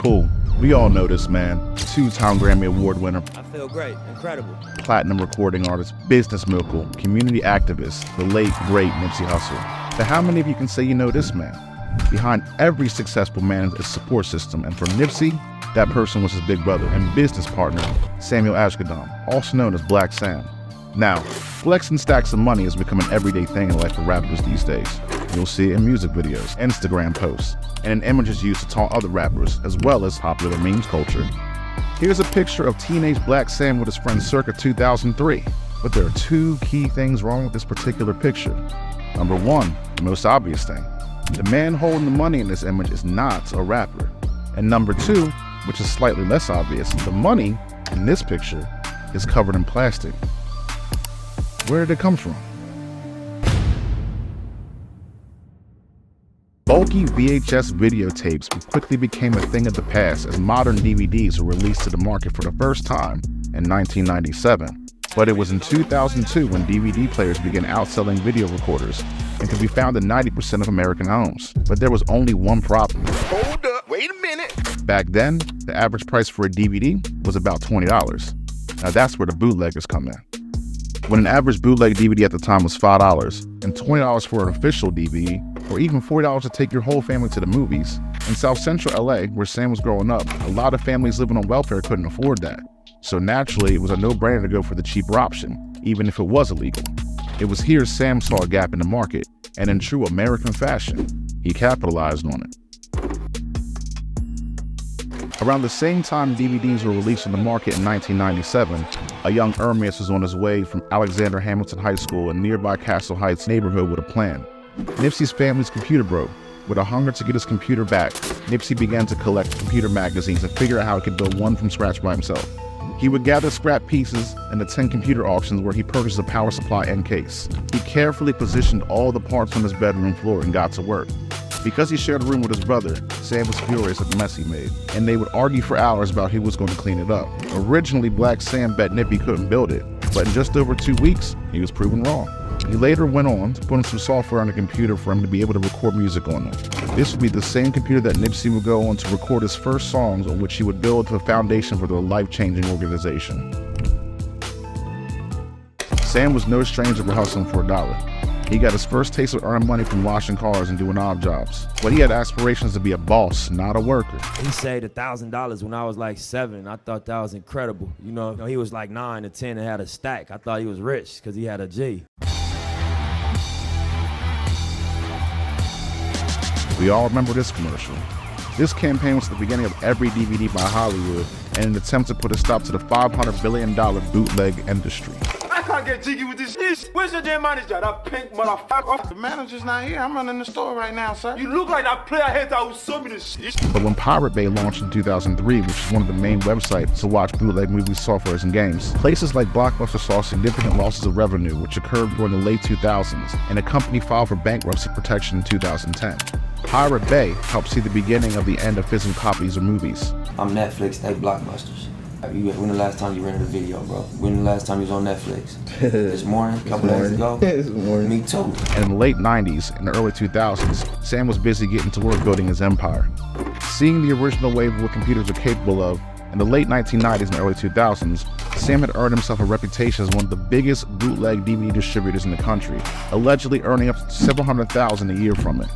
Cool. We all know this man. 2-time Grammy Award winner. I feel great. Incredible. Platinum recording artist, business mogul, community activist, the late, great Nipsey Hussle. But how many of you can say you know this man? Behind every successful man is a support system, and for Nipsey, that person was his big brother and business partner, Samuel Ashkadam, also known as Black Sam. Now, flexing stacks of money has become an everyday thing in the life of rappers these days. You'll see it in music videos, Instagram posts, and in images used to taunt other rappers, as well as popular memes culture. Here's a picture of teenage Black Sam with his friends circa 2003. But there are two key things wrong with this particular picture. Number one, the most obvious thing. The man holding the money in this image is not a rapper. And number two, which is slightly less obvious, the money in this picture is covered in plastic. Where did it come from? Bulky VHS videotapes quickly became a thing of the past as modern DVDs were released to the market for the first time in 1997. But it was in 2002 when DVD players began outselling video recorders and could be found in 90% of American homes. But there was only one problem. Hold up, wait a minute. Back then, the average price for a DVD was about $20. Now that's where the bootleggers come in. When an average bootleg DVD at the time was $5 and $20 for an official DVD, or even $40 to take your whole family to the movies, in South Central LA, where Sam was growing up, a lot of families living on welfare couldn't afford that. So naturally, it was a no-brainer to go for the cheaper option, even if it was illegal. It was here Sam saw a gap in the market, and in true American fashion, he capitalized on it. Around the same time DVDs were released on the market in 1997, a young Ermias was on his way from Alexander Hamilton High School in nearby Castle Heights neighborhood with a plan. Nipsey's family's computer broke. With a hunger to get his computer back, Nipsey began to collect computer magazines and figure out how he could build one from scratch by himself. He would gather scrap pieces and attend computer auctions where he purchased a power supply and case. He carefully positioned all the parts on his bedroom floor and got to work. Because he shared a room with his brother, Sam was furious at the mess he made, and they would argue for hours about who was going to clean it up. Originally, Black Sam bet Nippy couldn't build it, but in just over 2 weeks, he was proven wrong. He later went on to put in some software on the computer for him to be able to record music on it. This would be the same computer that Nipsey would go on to record his first songs, on which he would build the foundation for the life-changing organization. Sam was no stranger to hustling for a dollar. He got his first taste of earning money from washing cars and doing odd jobs. But he had aspirations to be a boss, not a worker. He saved $1,000 when I was like 7. I thought that was incredible. You know, he was like 9 or 10 and had a stack. I thought he was rich because he had a G. We all remember this commercial. This campaign was the beginning of every DVD by Hollywood and an attempt to put a stop to the $500 billion bootleg industry. I can't get jiggy with this shit. Where's your damn manager, that pink motherfucker? The manager's not here. I'm running the store right now, sir. You look like that player hater who sold me this shit. But when Pirate Bay launched in 2003, which is one of the main websites to watch bootleg movies, softwares, and games, places like Blockbuster saw significant losses of revenue, which occurred during the late 2000s, and the company filed for bankruptcy protection in 2010. Pirate Bay helped see the beginning of the end of physical copies of movies. I'm Netflix, they Blockbusters. When the last time you rented a video, bro? When the last time you was on Netflix? This morning? A couple days ago? This morning. Me too. And in the late 90s and the early 2000s, Sam was busy getting to work building his empire. Seeing the original wave of what computers are capable of, in the late 1990s and early 2000s, Sam had earned himself a reputation as one of the biggest bootleg DVD distributors in the country, allegedly earning up to several $100,000 a year from it.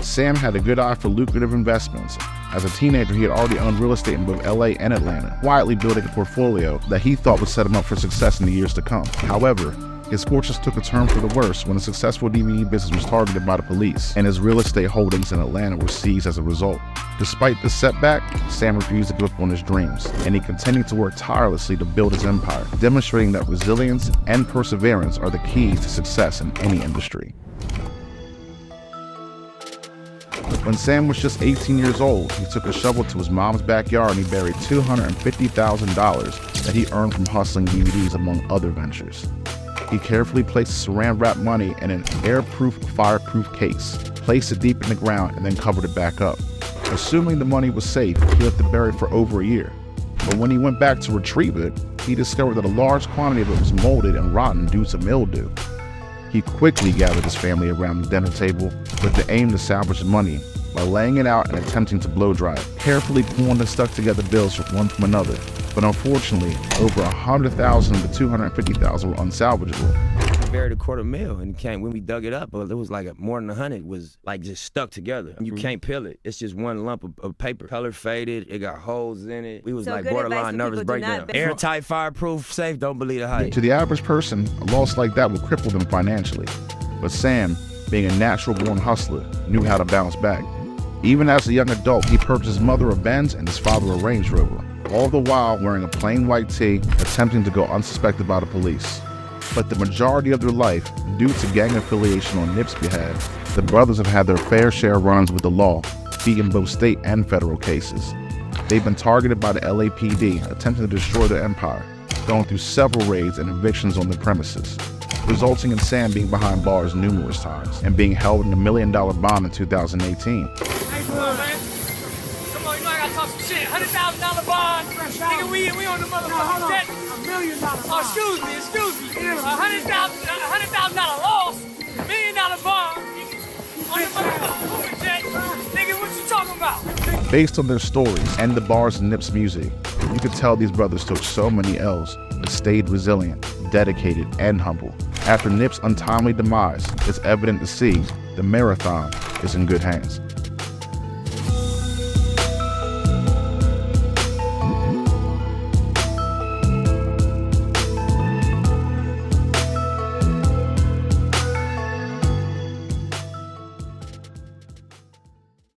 Sam had a good eye for lucrative investments. As a teenager, he had already owned real estate in both LA and Atlanta, quietly building a portfolio that he thought would set him up for success in the years to come. However, his fortunes took a turn for the worse when a successful DVD business was targeted by the police, and his real estate holdings in Atlanta were seized as a result. Despite this setback, Sam refused to give up on his dreams, and he continued to work tirelessly to build his empire, demonstrating that resilience and perseverance are the keys to success in any industry. When Sam was just 18 years old, he took a shovel to his mom's backyard and he buried $250,000 that he earned from hustling DVDs, among other ventures. He carefully placed saran-wrapped money in an airproof, fireproof case, placed it deep in the ground, and then covered it back up. Assuming the money was safe, he left it buried for over a year. But when he went back to retrieve it, he discovered that a large quantity of it was molded and rotten due to mildew. He quickly gathered his family around the dinner table with the aim to salvage the money, by laying it out and attempting to blow dry it, carefully pulling the stuck together bills one from another. But unfortunately, over 100,000 of the 250,000 were unsalvageable. Buried $250,000 and when we dug it up, it was like more than 100 was like just stuck together. You can't peel it. It's just one lump of paper. Color faded, it got holes in it. We was like borderline nervous breakdown. Airtight, fireproof, safe, don't believe the hype. To the average person, a loss like that would cripple them financially. But Sam, being a natural-born hustler, knew how to bounce back. Even as a young adult, he purchased his mother a Benz and his father a Range Rover, all the while wearing a plain white tee, attempting to go unsuspected by the police. But the majority of their life, due to gang affiliation on Nip's behalf, the brothers have had their fair share of run-ins with the law, beating both state and federal cases. They've been targeted by the LAPD, attempting to destroy their empire, going through several raids and evictions on their premises, resulting in Sam being behind bars numerous times and being held in $1 million bond in 2018. Hey, come on, man. Come on, you know I gotta talk some shit. $100,000 bond. Nigga, we on the motherfucking debt. $1 million bond. Oh, excuse me. $100,000 loss. $1 million bond. On the motherfucking debt. Nigga, what you talking about? Based on their stories and the bars in Nip's music, you could tell these brothers took so many L's, but stayed resilient, dedicated, and humble. After Nip's untimely demise, it's evident to see the marathon is in good hands.